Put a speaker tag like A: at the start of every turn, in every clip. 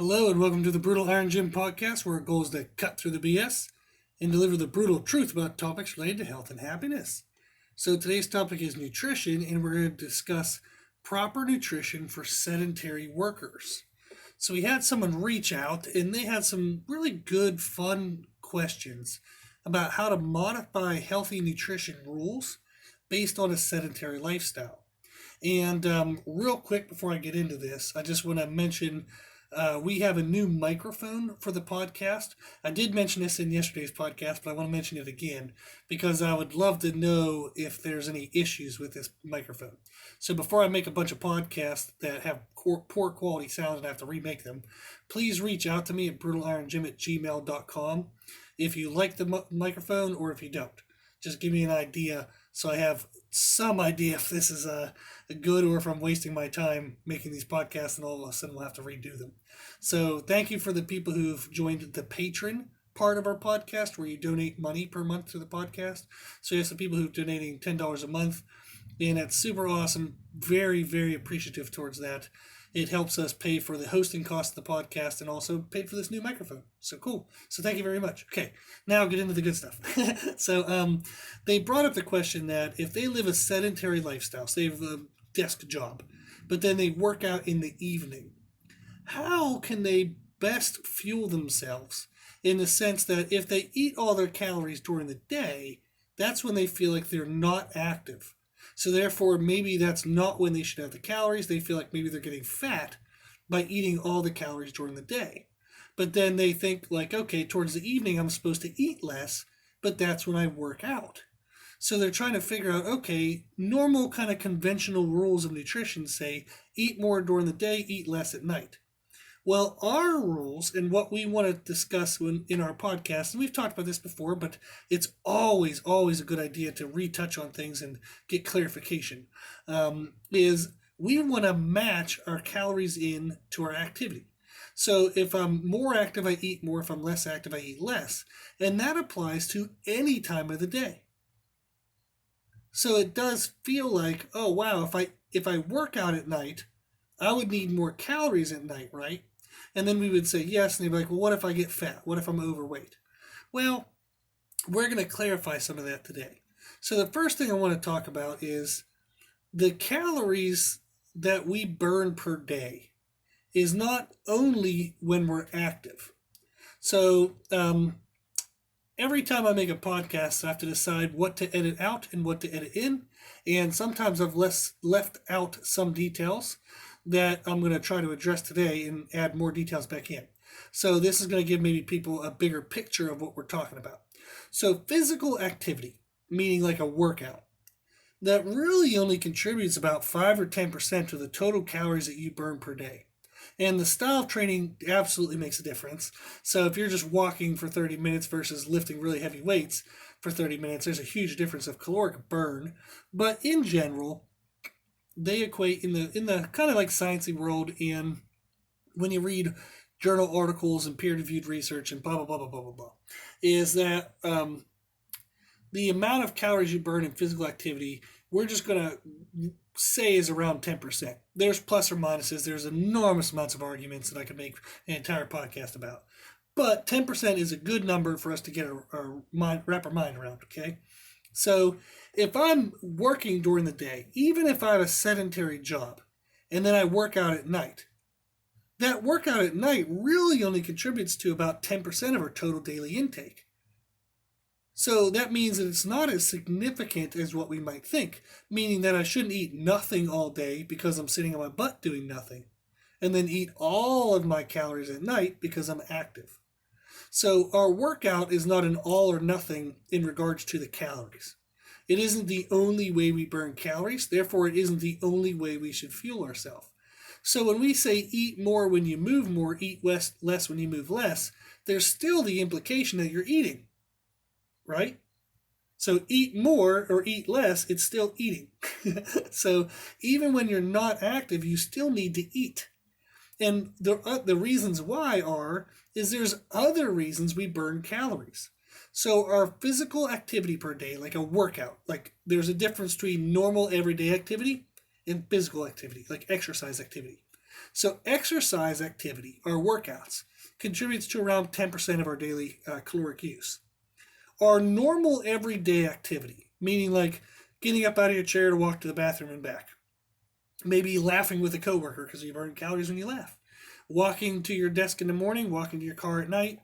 A: Hello and welcome to the Brutal Iron Gym podcast, where our goal is to cut through the BS and deliver the brutal truth about topics related to health and happiness. So today's topic is nutrition, and we're going to discuss proper nutrition for sedentary workers. So we had someone reach out, and they had some really good, fun questions about how to modify healthy nutrition rules based on a sedentary lifestyle. And real quick before I get into this, I just want to mention we have a new microphone for the podcast. I did mention this in yesterday's podcast, but I want to mention it again because I would love to know if there's any issues with this microphone. So before I make a bunch of podcasts that have poor quality sound and I have to remake them, please reach out to me at brutalirongym@gmail.com if you like the microphone or if you don't. Just give me an idea so I have some idea if this is a good or if I'm wasting my time making these podcasts and all of a sudden we'll have to redo them. So thank you for the people who've joined the patron part of our podcast where you donate money per month to the podcast. So you have some people who've donating $10 a month, and that's super awesome. Very, very appreciative towards that. It helps us pay for the hosting cost of the podcast and also paid for this new microphone. So cool. So thank you very much. Okay, now I'll get into the good stuff. So they brought up the question that if they live a sedentary lifestyle, say they have a desk job, but then they work out in the evening, how can they best fuel themselves in the sense that if they eat all their calories during the day, that's when they feel like they're not active. So therefore, maybe that's not when they should have the calories. They feel like maybe they're getting fat by eating all the calories during the day. But then they think like, okay, towards the evening, I'm supposed to eat less, but that's when I work out. So they're trying to figure out, okay, normal kind of conventional rules of nutrition say eat more during the day, eat less at night. Well, our rules and what we want to discuss in our podcast, and we've talked about this before, but it's always a good idea to retouch on things and get clarification, is we want to match our calories in to our activity. So if I'm more active, I eat more. If I'm less active, I eat less. And that applies to any time of the day. So it does feel like, oh, wow, if I work out at night, I would need more calories at night, right? And then we would say yes, and they'd be like, well, what if I get fat? What if I'm overweight? Well, we're going to clarify some of that today. So the first thing I want to talk about is the calories that we burn per day is not only when we're active. So every time I make a podcast, I have to decide what to edit out and what to edit in. And sometimes I've left out some details that I'm going to try to address today and add more details back in. So this is going to give maybe people a bigger picture of what we're talking about. So physical activity, meaning like a workout, that really only contributes about 5 or 10% to the total calories that you burn per day. And the style of training absolutely makes a difference. So if you're just walking for 30 minutes versus lifting really heavy weights for 30 minutes, there's a huge difference of caloric burn. But in general, they equate in the kind of like sciencey world, and when you read journal articles and peer-reviewed research and blah, blah, blah, blah, blah, blah, blah, is that the amount of calories you burn in physical activity, we're just going to say is around 10%. There's plus or minuses. There's enormous amounts of arguments that I could make an entire podcast about. But 10% is a good number for us to get wrap our mind around, okay? So if I'm working during the day, even if I have a sedentary job, and then I work out at night, that workout at night really only contributes to about 10% of our total daily intake. So that means that it's not as significant as what we might think, meaning that I shouldn't eat nothing all day because I'm sitting on my butt doing nothing, and then eat all of my calories at night because I'm active. So our workout is not an all or nothing in regards to the calories. It isn't the only way we burn calories, therefore it isn't the only way we should fuel ourselves. So when we say eat more when you move more, eat less when you move less, there's still the implication that you're eating, right? So eat more or eat less, it's still eating. So even when you're not active, you still need to eat. And the reasons why is there's other reasons we burn calories. So our physical activity per day, like a workout, like there's a difference between normal everyday activity and physical activity, like exercise activity. So exercise activity, or workouts, contributes to around 10% of our daily caloric use. Our normal everyday activity, meaning like getting up out of your chair to walk to the bathroom and back, maybe laughing with a coworker because you burn calories when you laugh, walking to your desk in the morning, walking to your car at night.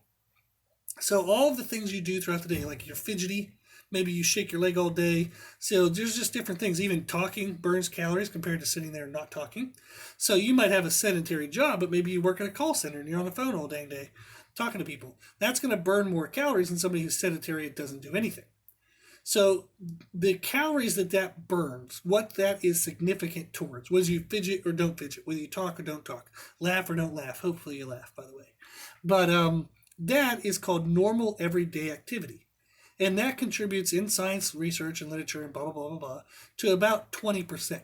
A: So all of the things you do throughout the day, like you're fidgety, maybe you shake your leg all day. So there's just different things. Even talking burns calories compared to sitting there and not talking. So you might have a sedentary job, but maybe you work at a call center and you're on the phone all dang day talking to people. That's going to burn more calories than somebody who's sedentary and doesn't do anything. So the calories that burns, what that is significant towards, whether you fidget or don't fidget, whether you talk or don't talk, laugh or don't laugh. Hopefully you laugh, by the way. But that is called normal everyday activity. And that contributes in science, research, and literature, and blah, blah, blah, blah, blah, to about 20%.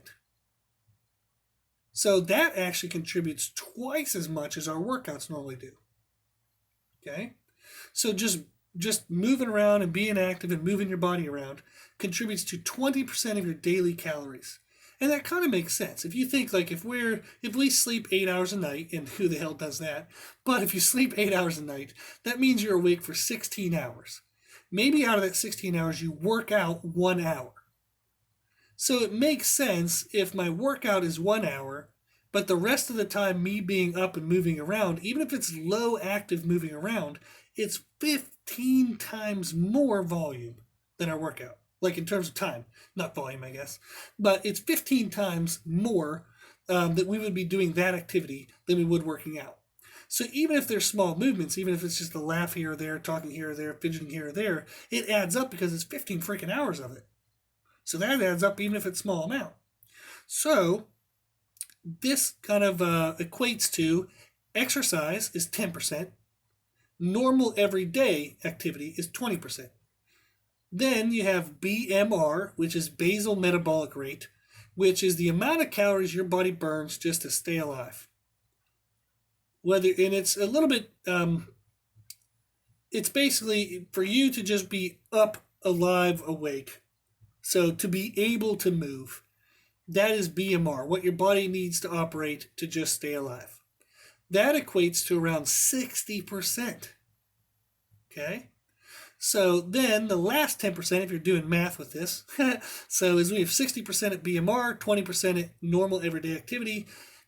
A: So that actually contributes twice as much as our workouts normally do. Okay? So just moving around and being active and moving your body around contributes to 20% of your daily calories. And that kind of makes sense. If you think like if we sleep 8 hours a night, and who the hell does that? But if you sleep 8 hours a night, that means you're awake for 16 hours. Maybe out of that 16 hours, you work out 1 hour. So it makes sense if my workout is 1 hour, but the rest of the time me being up and moving around, even if it's low active moving around, it's 15 times more volume than our workout. Like in terms of time, not volume, I guess. But it's 15 times more that we would be doing that activity than we would working out. So even if there's small movements, even if it's just a laugh here or there, talking here or there, fidgeting here or there, it adds up because it's 15 freaking hours of it. So that adds up even if it's a small amount. So this kind of equates to exercise is 10%, normal everyday activity is 20%. Then you have BMR, which is basal metabolic rate, which is the amount of calories your body burns just to stay alive. And it's a little bit, it's basically for you to just be up, alive, awake. So to be able to move, that is BMR, what your body needs to operate to just stay alive. That equates to around 60%. Okay? So then the last 10%, if you're doing math with this, so is we have 60% at BMR, 20% at normal everyday activity,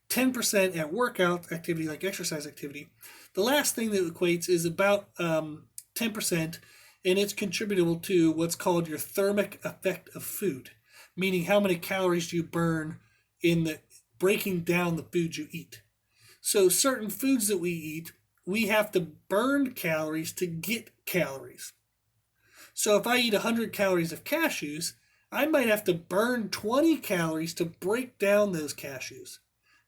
A: 10% at workout activity like exercise activity. The last thing that equates is about 10%, and it's contributable to what's called your thermic effect of food, meaning how many calories do you burn in the breaking down the food you eat. So certain foods that we eat, we have to burn calories to get calories. So if I eat 100 calories of cashews, I might have to burn 20 calories to break down those cashews.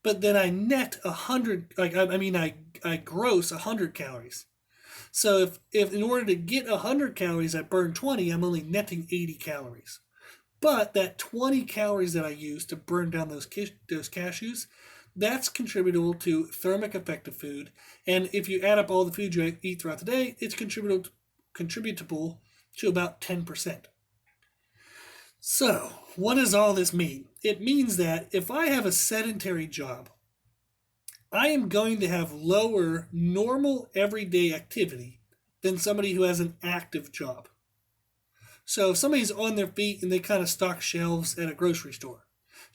A: But then I net 100, I gross 100 calories. So if in order to get 100 calories, I burn 20, I'm only netting 80 calories. But that 20 calories that I use to burn down those cashews, that's contributable to thermic effect of food. And if you add up all the food you eat throughout the day, it's contributable to about 10%. So, what does all this mean? It means that if I have a sedentary job, I am going to have lower normal everyday activity than somebody who has an active job. So if somebody's on their feet and they kind of stock shelves at a grocery store,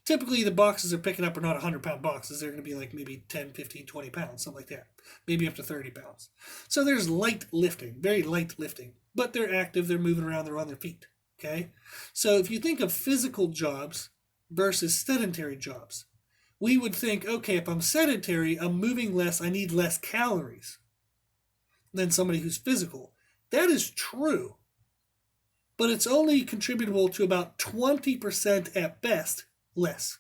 A: typically the boxes they're picking up are not 100-pound boxes. They're going to be like maybe 10, 15, 20 pounds, something like that. Maybe up to 30 pounds. So there's light lifting, very light lifting. But they're active, they're moving around, they're on their feet. Okay? So if you think of physical jobs versus sedentary jobs, we would think, okay, if I'm sedentary, I'm moving less, I need less calories than somebody who's physical. That is true. But it's only contributable to about 20% at best less.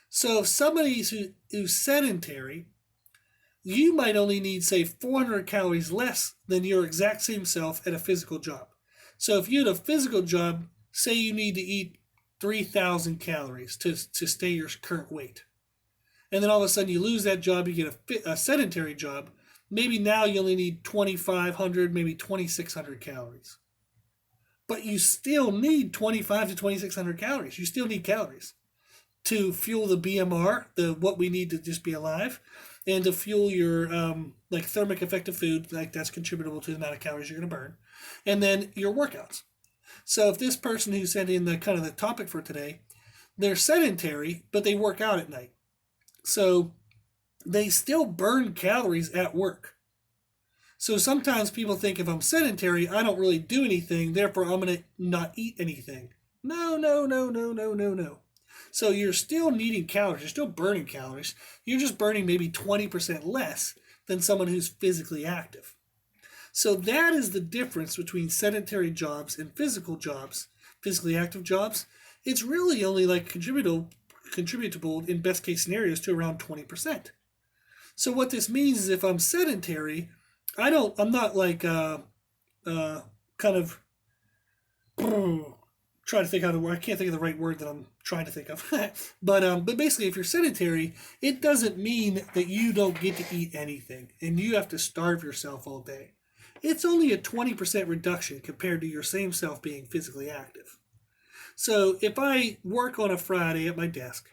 A: So if somebody's who's sedentary, you might only need, say, 400 calories less than your exact same self at a physical job. So if you had a physical job, say you need to eat 3,000 calories to stay your current weight. And then all of a sudden you lose that job, you get a sedentary job. Maybe now you only need 2,500, maybe 2,600 calories. But you still need 2,500 to 2,600 calories. You still need calories to fuel the BMR, the what we need to just be alive, and to fuel your like thermic effective food, like that's contributable to the amount of calories you're going to burn, and then your workouts. So if this person who sent in the kind of the topic for today, they're sedentary, but they work out at night. So they still burn calories at work. So sometimes people think if I'm sedentary, I don't really do anything, therefore I'm going to not eat anything. No, no, no, no, no, no, no. So you're still needing calories, you're still burning calories. You're just burning maybe 20% less than someone who's physically active. So that is the difference between sedentary jobs and physical jobs, physically active jobs. It's really only like contributable in best case scenarios to around 20%. So what this means is if I'm sedentary, I'm not like kind of trying to think how to work. I can't think of the right word that I'm trying to think of. but basically, if you're sedentary, it doesn't mean that you don't get to eat anything and you have to starve yourself all day. It's only a 20% reduction compared to your same self being physically active. So if I work on a Friday at my desk,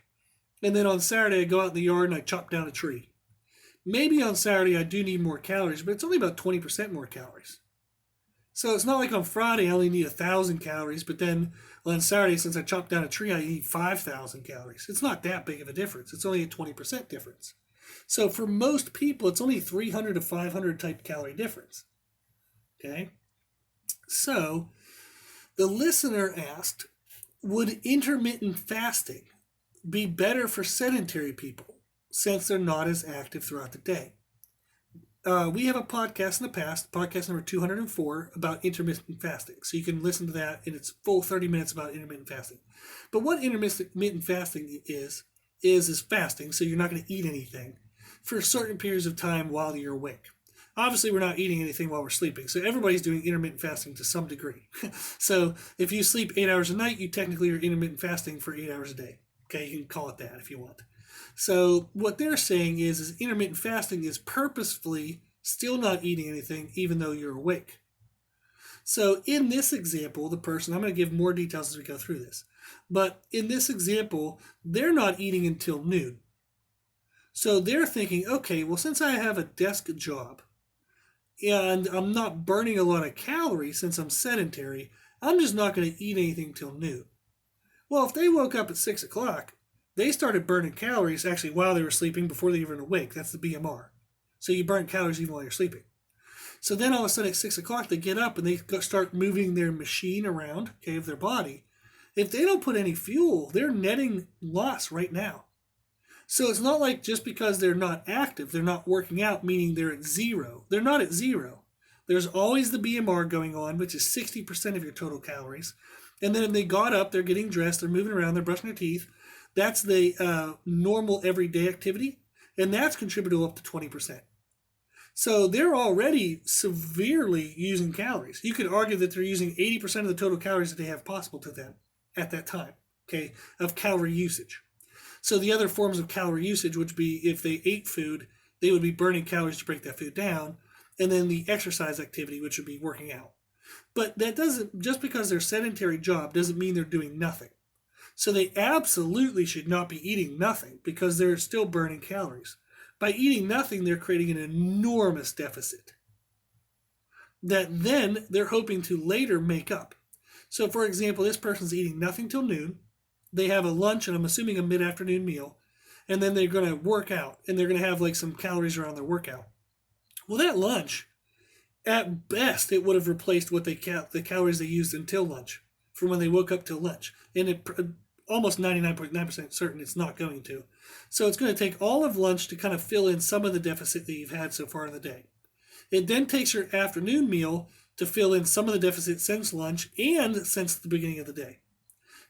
A: and then on Saturday I go out in the yard and I chop down a tree, maybe on Saturday I do need more calories, but it's only about 20% more calories. So it's not like on Friday I only need 1,000 calories, but then on Saturday, since I chopped down a tree, I eat 5,000 calories. It's not that big of a difference. It's only a 20% difference. So for most people, it's only 300 to 500 type calorie difference. Okay? So the listener asked, would intermittent fasting be better for sedentary people since they're not as active throughout the day? We have a podcast in the past, podcast number 204, about intermittent fasting. So you can listen to that in its full 30 minutes about intermittent fasting. But what intermittent fasting is fasting, so you're not going to eat anything for certain periods of time while you're awake. Obviously, we're not eating anything while we're sleeping, so everybody's doing intermittent fasting to some degree. So if you sleep 8 hours a night, you technically are intermittent fasting for 8 hours a day. Okay, you can call it that if you want. So what they're saying is intermittent fasting is purposefully still not eating anything even though you're awake. So in this example, the person, I'm going to give more details as we go through this, but in this example, they're not eating until noon. So they're thinking, okay, well, since I have a desk job and I'm not burning a lot of calories since I'm sedentary, I'm just not going to eat anything till noon. Well, if they woke up at 6 o'clock, they started burning calories actually while they were sleeping before they were awake. That's the BMR. So you burn calories even while you're sleeping. So then all of a sudden at 6 o'clock, they get up and they start moving their machine around, okay, of their body. If they don't put any fuel, they're netting loss right now. So it's not like just because they're not active, they're not working out, meaning they're at zero. They're not at zero. There's always the BMR going on, which is 60% of your total calories. And then they got up, they're getting dressed, they're moving around, they're brushing their teeth. That's the normal everyday activity, and that's contributable up to 20%. So they're already severely using calories. You could argue that they're using 80% of the total calories that they have possible to them at that time, okay, of calorie usage. So the other forms of calorie usage would be if they ate food, they would be burning calories to break that food down, and then the exercise activity, which would be working out. But that doesn't, just because they're sedentary job doesn't mean they're doing nothing. So they absolutely should not be eating nothing because they're still burning calories. By eating nothing, they're creating an enormous deficit that then they're hoping to later make up. So for example, this person's eating nothing till noon. They have a lunch, and I'm assuming a mid-afternoon meal, and then they're going to work out, and they're going to have like some calories around their workout. Well, that lunch, at best, it would have replaced what the calories they used until lunch, from when they woke up till lunch. And it almost 99.9% certain it's not going to. So it's going to take all of lunch to kind of fill in some of the deficit that you've had so far in the day. It then takes your afternoon meal to fill in some of the deficit since lunch and since the beginning of the day.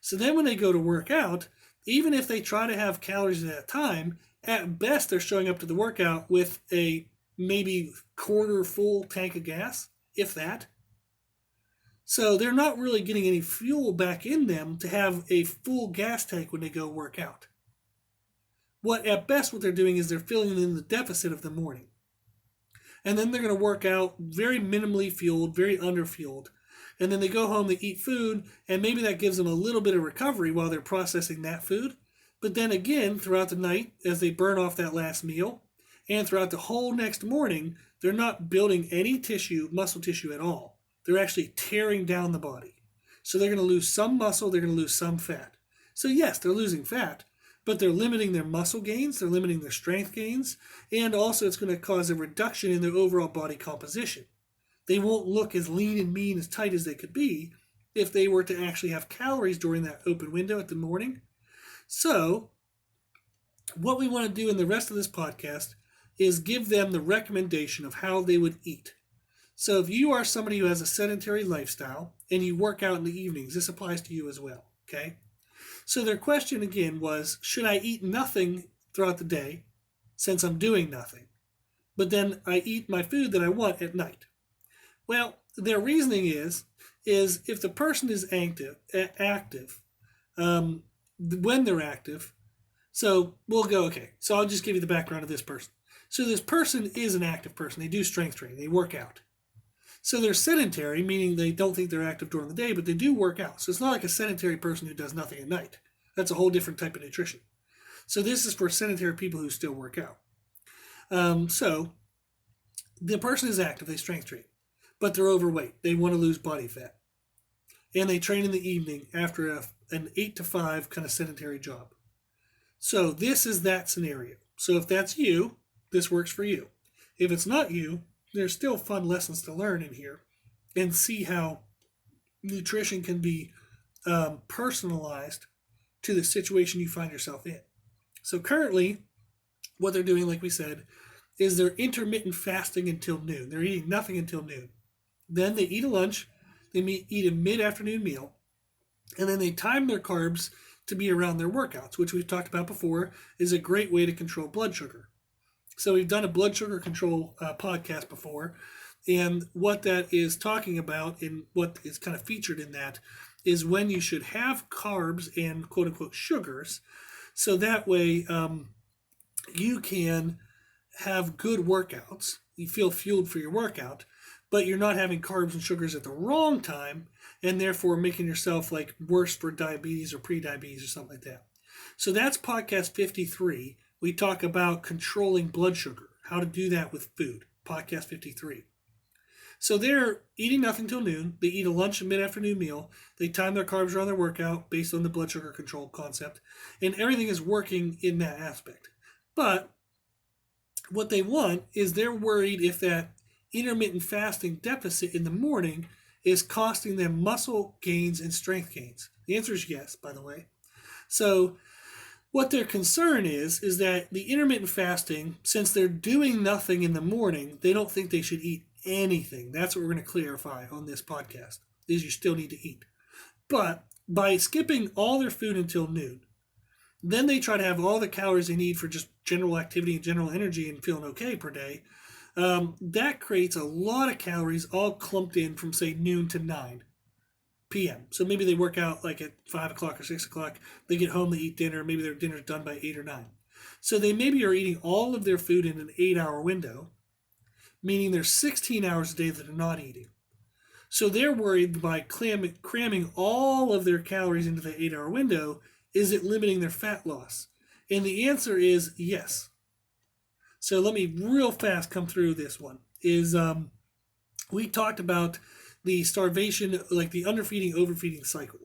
A: So then when they go to work out, even if they try to have calories at that time, at best they're showing up to the workout with a maybe quarter full tank of gas, if that. So they're not really getting any fuel back in them to have a full gas tank when they go work out. At best what they're doing is they're filling in the deficit of the morning. And then they're going to work out very minimally fueled, very underfueled. And then they go home, they eat food, and maybe that gives them a little bit of recovery while they're processing that food. But then again, throughout the night, as they burn off that last meal, and throughout the whole next morning, they're not building any tissue, muscle tissue at all. They're actually tearing down the body. So they're going to lose some muscle, they're going to lose some fat. So yes, they're losing fat, but they're limiting their muscle gains, they're limiting their strength gains, and also it's going to cause a reduction in their overall body composition. They won't look as lean and mean, as tight as they could be if they were to actually have calories during that open window at the morning. So what we want to do in the rest of this podcast is give them the recommendation of how they would eat. So if you are somebody who has a sedentary lifestyle and you work out in the evenings, this applies to you as well, okay? So their question again was, should I eat nothing throughout the day since I'm doing nothing, but then I eat my food that I want at night? Well, their reasoning is if the person is active, when they're active, so we'll go, okay, so I'll just give you the background of this person. So this person is an active person. They do strength training. They work out. So they're sedentary, meaning they don't think they're active during the day, but they do work out. So it's not like a sedentary person who does nothing at night. That's a whole different type of nutrition. So this is for sedentary people who still work out. So the person is active. They strength train, but they're overweight. They want to lose body fat. And they train in the evening after an 8 to 5 kind of sedentary job. So this is that scenario. So if that's you, this works for you. If it's not you, there's still fun lessons to learn in here and see how nutrition can be personalized to the situation you find yourself in. So currently, what they're doing, like we said, is they're intermittent fasting until noon. They're eating nothing until noon. Then they eat a lunch, they eat a mid-afternoon meal, and then they time their carbs to be around their workouts, which we've talked about before is a great way to control blood sugar. So we've done a blood sugar control podcast before, and what that is talking about and what is kind of featured in that is when you should have carbs and quote-unquote sugars, so that way you can have good workouts. You feel fueled for your workout, but you're not having carbs and sugars at the wrong time, and therefore making yourself like worse for diabetes or pre-diabetes or something like that. So that's podcast 53. We talk about controlling blood sugar, how to do that with food, podcast 53. So they're eating nothing till noon. They eat a lunch and mid-afternoon meal. They time their carbs around their workout based on the blood sugar control concept, and everything is working in that aspect. But what they want is they're worried if that intermittent fasting deficit in the morning is costing them muscle gains and strength gains. The answer is yes, by the way. So what their concern is that the intermittent fasting, since they're doing nothing in the morning, they don't think they should eat anything. That's what we're going to clarify on this podcast, is you still need to eat. But by skipping all their food until noon, then they try to have all the calories they need for just general activity and general energy and feeling okay per day. That creates a lot of calories all clumped in from, say, noon to 9 p.m. So maybe they work out like at 5 o'clock or 6 o'clock. They get home, they eat dinner. Maybe their dinner's done by 8 or 9. So they maybe are eating all of their food in an 8-hour window, meaning there's 16 hours a day that they're not eating. So they're worried by cramming all of their calories into the 8-hour window, is it limiting their fat loss? And the answer is yes. So let me real fast come through this one. We talked about the starvation, like the underfeeding, overfeeding cycle.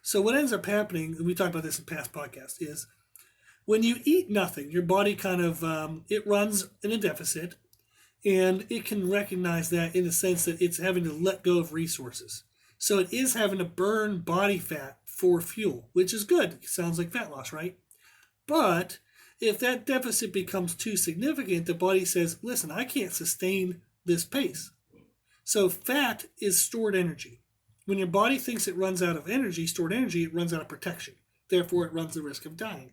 A: So what ends up happening, and we talked about this in past podcasts, is when you eat nothing, your body kind of, it runs in a deficit, and it can recognize that in the sense that it's having to let go of resources. So it is having to burn body fat for fuel, which is good. It sounds like fat loss, right? But if that deficit becomes too significant, the body says, listen, I can't sustain this pace. So fat is stored energy. When your body thinks it runs out of energy, stored energy, it runs out of protection. Therefore, it runs the risk of dying.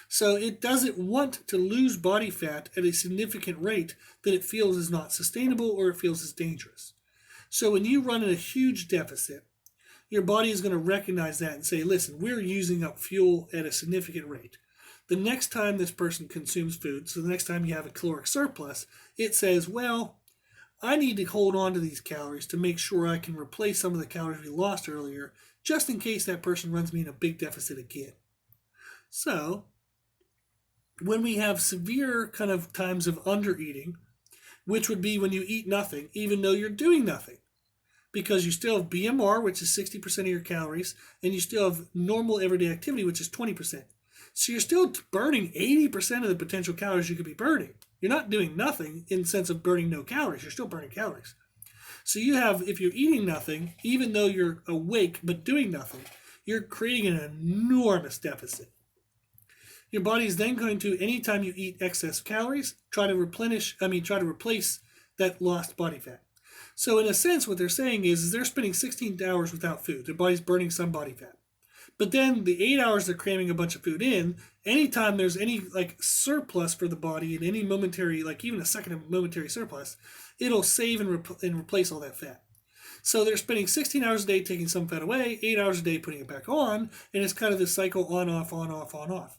A: So it doesn't want to lose body fat at a significant rate that it feels is not sustainable or it feels is dangerous. So when you run in a huge deficit, your body is going to recognize that and say, listen, we're using up fuel at a significant rate. The next time this person consumes food, so the next time you have a caloric surplus, it says, well, I need to hold on to these calories to make sure I can replace some of the calories we lost earlier, just in case that person runs me in a big deficit again. So, when we have severe kind of times of undereating, which would be when you eat nothing, even though you're doing nothing, because you still have BMR, which is 60% of your calories, and you still have normal everyday activity, which is 20%. So you're still burning 80% of the potential calories you could be burning. You're not doing nothing in the sense of burning no calories. You're still burning calories. So you have, if you're eating nothing, even though you're awake but doing nothing, you're creating an enormous deficit. Your body is then going to, anytime you eat excess calories, try to replace that lost body fat. So in a sense, what they're saying is they're spending 16 hours without food. Their body's burning some body fat. But then the 8 hours they're cramming a bunch of food in, anytime there's any surplus for the body and any momentary, even a second of momentary surplus, it'll save and replace all that fat. So they're spending 16 hours a day taking some fat away, 8 hours a day putting it back on, and it's kind of this cycle on, off, on, off, on, off.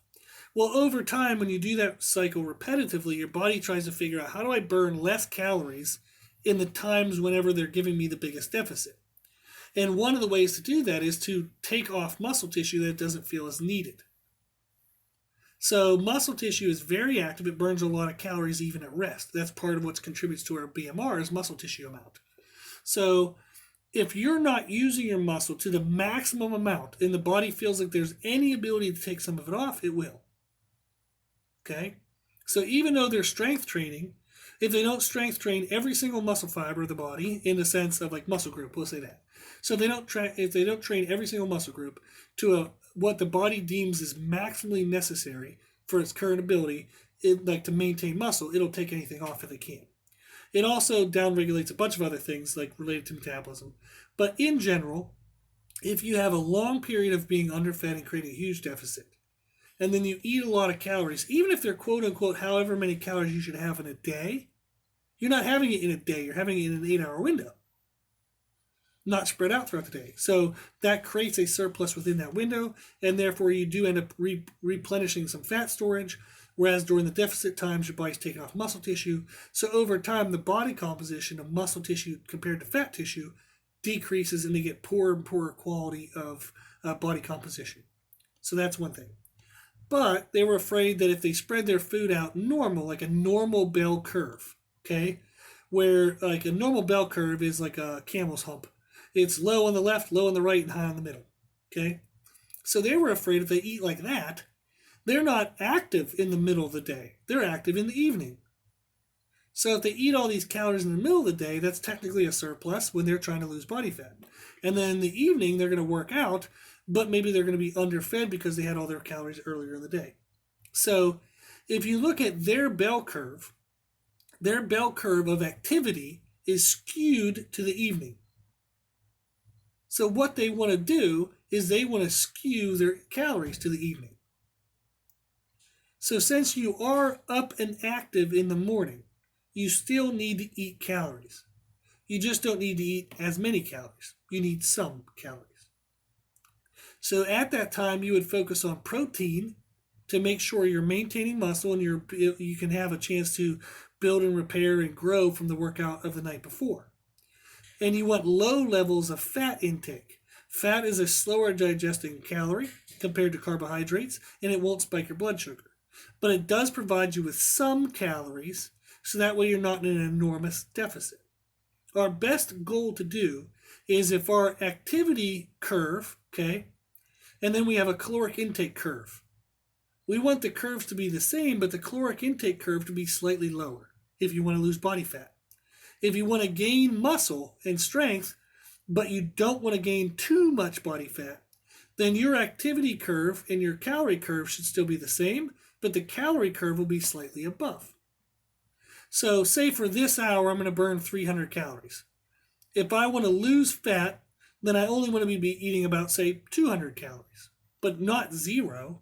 A: Well, over time, when you do that cycle repetitively, your body tries to figure out, how do I burn less calories in the times whenever they're giving me the biggest deficit? And one of the ways to do that is to take off muscle tissue that doesn't feel as needed. So muscle tissue is very active. It burns a lot of calories even at rest. That's part of what contributes to our BMR is muscle tissue amount. So if you're not using your muscle to the maximum amount and the body feels like there's any ability to take some of it off, it will. Okay? So even though they're strength training, if they don't strength train every single muscle fiber of the body in the sense of muscle group, we'll say that. So if they don't train every single muscle group to what the body deems is maximally necessary for its current ability, to maintain muscle, it'll take anything off if they can. It also downregulates a bunch of other things related to metabolism. But in general, if you have a long period of being underfed and creating a huge deficit, and then you eat a lot of calories, even if they're quote unquote however many calories you should have in a day, you're not having it in a day, you're having it in an 8-hour window, not spread out throughout the day. So that creates a surplus within that window, and therefore you do end up replenishing some fat storage, whereas during the deficit times, your body's taking off muscle tissue. So over time, the body composition of muscle tissue compared to fat tissue decreases, and they get poorer and poorer quality of body composition. So that's one thing. But they were afraid that if they spread their food out normal, like a normal bell curve, okay, where a normal bell curve is like a camel's hump. It's low on the left, low on the right, and high on the middle, okay? So they were afraid if they eat like that, they're not active in the middle of the day. They're active in the evening. So if they eat all these calories in the middle of the day, that's technically a surplus when they're trying to lose body fat. And then in the evening, they're going to work out, but maybe they're going to be underfed because they had all their calories earlier in the day. So if you look at their bell curve of activity is skewed to the evening. So what they want to do is they want to skew their calories to the evening. So since you are up and active in the morning, you still need to eat calories. You just don't need to eat as many calories. You need some calories. So at that time, you would focus on protein to make sure you're maintaining muscle and you can have a chance to build and repair and grow from the workout of the night before. And you want low levels of fat intake. Fat is a slower digesting calorie compared to carbohydrates, and it won't spike your blood sugar. But it does provide you with some calories, so that way you're not in an enormous deficit. Our best goal to do is if our activity curve, okay, and then we have a caloric intake curve. We want the curves to be the same, but the caloric intake curve to be slightly lower if you want to lose body fat. If you want to gain muscle and strength, but you don't want to gain too much body fat, then your activity curve and your calorie curve should still be the same, but the calorie curve will be slightly above. So say for this hour, I'm going to burn 300 calories. If I want to lose fat, then I only want to be eating about, say, 200 calories, but not 0.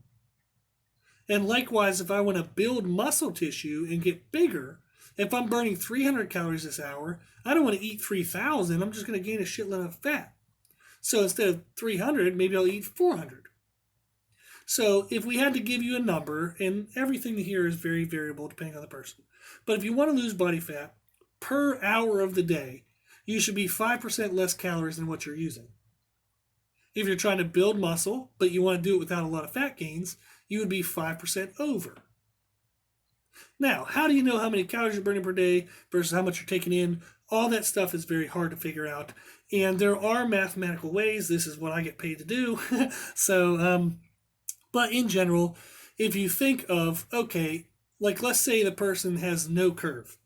A: And likewise, if I want to build muscle tissue and get bigger, if I'm burning 300 calories this hour, I don't want to eat 3,000. I'm just going to gain a shitload of fat. So instead of 300, maybe I'll eat 400. So if we had to give you a number, and everything here is very variable depending on the person, but if you want to lose body fat per hour of the day, you should be 5% less calories than what you're using. If you're trying to build muscle, but you want to do it without a lot of fat gains, you would be 5% over. Now, how do you know how many calories you're burning per day versus how much you're taking in? All that stuff is very hard to figure out. And there are mathematical ways. This is what I get paid to do. But in general, if you think of, okay, like let's say the person has no curve.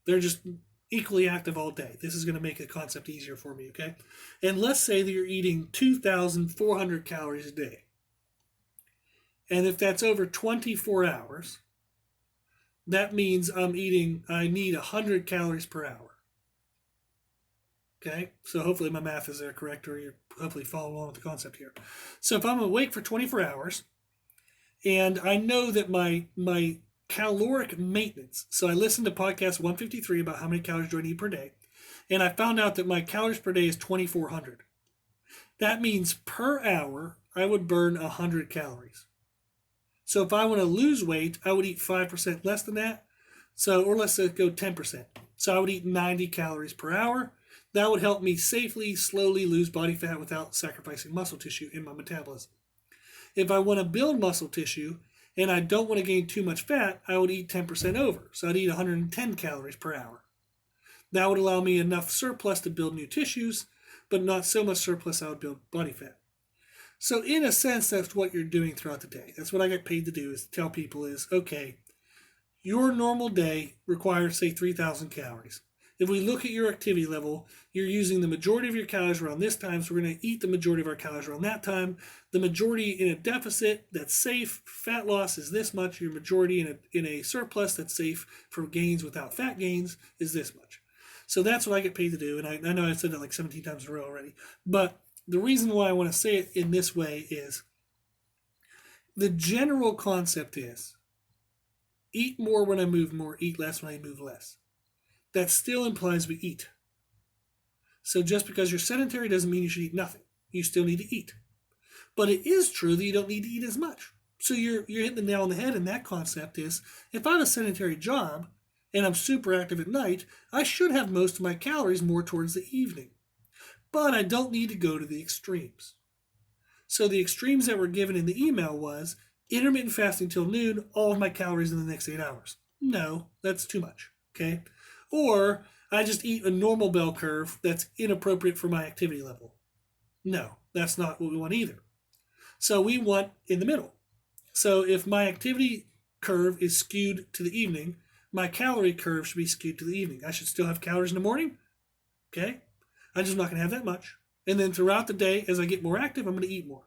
A: They're just equally active all day. This is going to make the concept easier for me, okay? And let's say that you're eating 2,400 calories a day. And if that's over 24 hours, that means I need 100 calories per hour. Okay, so hopefully my math is there correct, or you're hopefully following along with the concept here. So if I'm awake for 24 hours, and I know that my caloric maintenance, so I listened to podcast 153 about how many calories do I need per day, and I found out that my calories per day is 2,400. That means per hour, I would burn 100 calories. So if I want to lose weight, I would eat 5% less than that. So, or let's go 10%. So I would eat 90 calories per hour. That would help me safely, slowly lose body fat without sacrificing muscle tissue in my metabolism. If I want to build muscle tissue and I don't want to gain too much fat, I would eat 10% over. So I'd eat 110 calories per hour. That would allow me enough surplus to build new tissues, but not so much surplus I would build body fat. So in a sense, that's what you're doing throughout the day. That's what I get paid to do, is tell people is, okay, your normal day requires, say, 3,000 calories. If we look at your activity level, you're using the majority of your calories around this time, so we're going to eat the majority of our calories around that time. The majority in a deficit that's safe, fat loss is this much. Your majority in a surplus that's safe for gains without fat gains is this much. So that's what I get paid to do, and I know I've said that like 17 times in a row already, but the reason why I want to say it in this way is the general concept is eat more when I move more, eat less when I move less. That still implies we eat. So just because you're sedentary doesn't mean you should eat nothing. You still need to eat. But it is true that you don't need to eat as much. So you're hitting the nail on the head, and that concept is if I have a sedentary job and I'm super active at night, I should have most of my calories more towards the evening. But I don't need to go to the extremes. So the extremes that were given in the email was intermittent fasting till noon, all of my calories in the next 8 hours. No, that's too much, okay? Or I just eat a normal bell curve that's inappropriate for my activity level. No, that's not what we want either. So we want in the middle. So if my activity curve is skewed to the evening, my calorie curve should be skewed to the evening. I should still have calories in the morning, okay? I'm just not going to have that much. And then throughout the day, as I get more active, I'm going to eat more.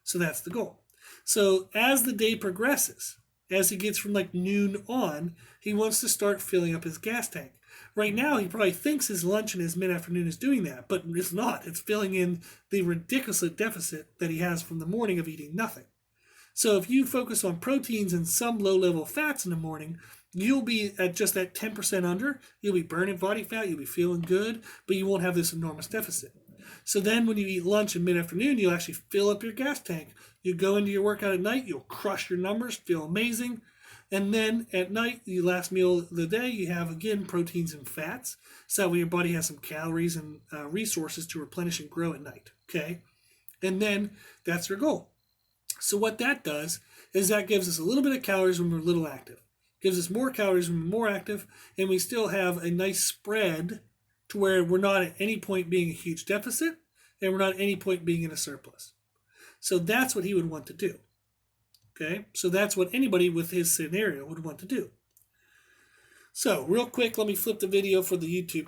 A: So that's the goal. So as the day progresses, as he gets from like noon on, he wants to start filling up his gas tank. Right now, he probably thinks his lunch and his mid-afternoon is doing that, but it's not. It's filling in the ridiculous deficit that he has from the morning of eating nothing. So if you focus on proteins and some low-level fats in the morning, you'll be at just that 10% under. You'll be burning body fat. You'll be feeling good, but you won't have this enormous deficit. So then when you eat lunch and mid-afternoon, you'll actually fill up your gas tank. You go into your workout at night, you'll crush your numbers, feel amazing. And then at night, the last meal of the day, you have, again, proteins and fats. So that way your body has some calories and resources to replenish and grow at night, okay? And then that's your goal. So what that does is that gives us a little bit of calories when we're a little active. Gives us more calories when we're more active, and we still have a nice spread to where we're not at any point being a huge deficit, and we're not at any point being in a surplus. So that's what he would want to do. Okay, so that's what anybody with his scenario would want to do. So real quick, let me flip the video for the YouTube